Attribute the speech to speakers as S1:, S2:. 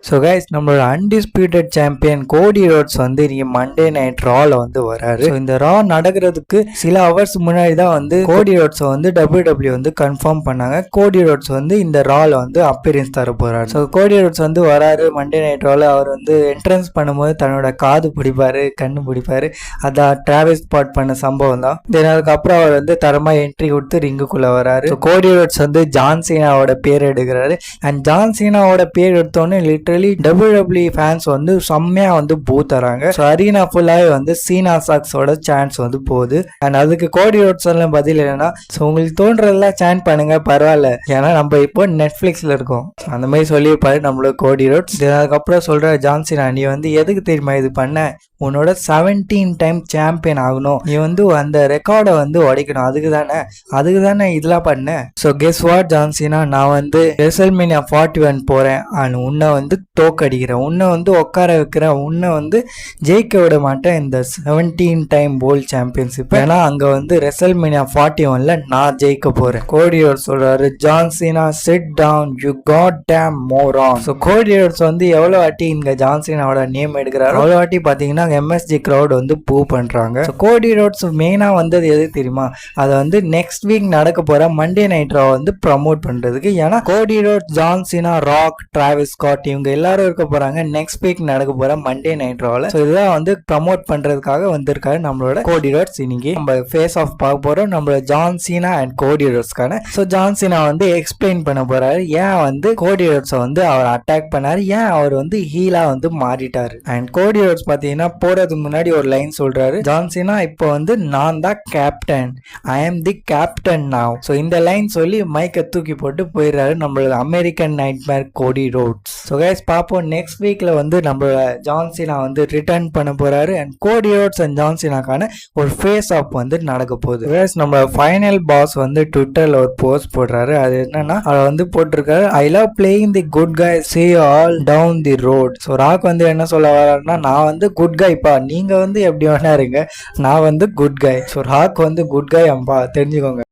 S1: So guys, நம்மளோட undisputed champion கோடி Rhodes வந்து இன்னைக்கு மண்டே நைட் ரால வந்து வராரு. ஸோ இந்த ரா நடக்கிறதுக்கு சில ஹவர்ஸ் முன்னாடி தான் வந்து கோடி ரோட்ஸை வந்து WWE வந்து கன்ஃபார்ம் பண்ணாங்க. கோடி ரோட்ஸ் வந்து இந்த ரால வந்து அப்பீரியன்ஸ் தர போறாரு. ஸோ கோடி ரோட்ஸ் வந்து வராரு மண்டே நைட் ரால. அவர் வந்து என்ட்ரன்ஸ் பண்ணும்போது தன்னோட காது பிடிப்பாரு, கண்ணு பிடிப்பாரு. அதான் டிராவல் ஸ்பாட் பண்ண சம்பவம் தான். தென் அதுக்கப்புறம் அவர் வந்து தரமா என்ட்ரி கொடுத்து ரிங்குக்குள்ள வராரு. ஸோ கோடி ரோட்ஸ் வந்து ஜான் சீனாவோட பேர் எடுக்கிறாரு. அண்ட் ஜான் சீனாவோட பேர் எடுத்தோன்னே WWE ஃபேன்ஸ் வந்து செம்மையா வந்து பூ தராங்க. அரீனா ஃபுல்லாவே வந்து சீனா சாக்ஸோட சான்ஸ் வந்து போகுது. அண்ட் அதுக்கு கோடி ரோட்ஸ் எல்லாம் பதில் என்னன்னா, உங்களுக்கு தோன்றதெல்லாம் சான் பண்ணுங்க, பரவாயில்ல, ஏன்னா நம்ம இப்போ நெட்ஃபிளிக்ஸ்ல இருக்கோம், அந்த மாதிரி சொல்லியிருப்பாரு நம்மளோட கோடி ரோட்ஸ். அதுக்கப்புறம் சொல்ற ஜான் சீனா, நீ வந்து எதுக்கு தெரியுமா இது பண்ண? உன்னோட 17 டைம் சாம்பியன் ஆகணும், நீ வந்து அந்த ரெக்கார்டை வந்து உடைக்கணும், அதுக்கு தானே இதெல்லாம் பண்ண. So guess what John Cena, நான் வந்து WrestleMania 41 போறேன். அண்ட் உன்னை வந்து தோக்கடிக்கிறேன், உன்னை வந்து உட்கார வைக்கிறேன், உன்னை வந்து ஜெயிக்க விட மாட்டேன் இந்த 17 டைம் வேர்ல்ட் சாம்பியன்ஷிப். ஏன்னா அங்க வந்து WrestleMania 41ல நான் ஜெயிக்க போறேன். கோடி ரோட்ஸ் சொல்றாரு, John Cena sit down, you god damn moron. So Cody Rhodes வந்து எவ்வளவு வாட்டி இங்க ஜான் சீனாவோட நேம் எடுக்கிறாரு, அவ்வளோ வாட்டி பாத்தீங்கன்னா MSG crowd வந்து பூ பண்றாங்க. கோடி ரோட்ஸ் மெயினா வந்தது எது தெரியுமா? அதை வந்து நெக்ஸ்ட் வீக் நடக்க போற மண்டே நைட் ரா வந்து ப்ரமோட் பண்றதுக்கு. ஏன்னா கோடி roads, John Cena, rock, Travis Scott இவங்க எல்லாரும் இருக்க போறாங்க நெக்ஸ்ட் வீக் நடக்க போற மண்டே நைட் ரால. ஸோ இதெல்லாம் வந்து ப்ரமோட் பண்றதுக்காக வந்திருக்காரு நம்மளோட கோடி ரோட்ஸ். இன்னைக்கு நம்ம ஃபேஸ் ஆஃப் பார்க்க போறோம் நம்மளோட ஜான் சீனா அண்ட் கோடி ரோட்ஸ்க்கான. ஸோ ஜான் சீனா வந்து எக்ஸ்பிளைன் பண்ண போறாரு ஏன் வந்து கோடி ரோட்ஸை வந்து அவர் அட்டாக் பண்ணாரு, ஏன் அவர் வந்து ஹீலா வந்து மாறிட்டாரு. அண்ட் கோடி ரோட்ஸ் பாத்தீங்கன்னா போறதுக்கு முன்னாடி ஒரு லைன் சொல்றாரு, ஜான் சீனா இப்போ வந்து நான் தான் கேப்டன், ஐ ஆம் தி கேப்டன் நவ். ஸோ இந்த லைன் சொல்லி மைக்கை தூக்கி போட்டு போயிடுறாரு நம்மளோட அமெரிக்கன் நைட்மேர் கோடி ரோட்ஸ். ஸோ கைஸ் பார்ப்போம் நெக்ஸ்ட் வீக்ல வந்து நம்மளோட ஜான் சீனா வந்து ரிட்டர்ன் பண்ண போறாரு. அண்ட் கோடி ரோட்ஸ் அண்ட் ஜான் சீனாக்கான ஒரு ஃபேஸ் ஆஃப் வந்து நடக்க போகுது. கைஸ் நம்ம ஃபைனல் பாஸ் வந்து ட்விட்டர்ல ஒரு போஸ்ட் போடுறாரு. அது என்னன்னா, அதை வந்து போட்டிருக்காரு, I love playing the good guy, see you all down the road. So rock வந்து என்ன சொல்ல வர்றாருன்னா, நான் வந்து குட் கைப்பா, நீங்க வந்து எப்படி வேணா இருங்க, நான் வந்து குட் கை. ஸோ ராக் வந்து குட் கை அம்பா, தெரிஞ்சுக்கோங்க.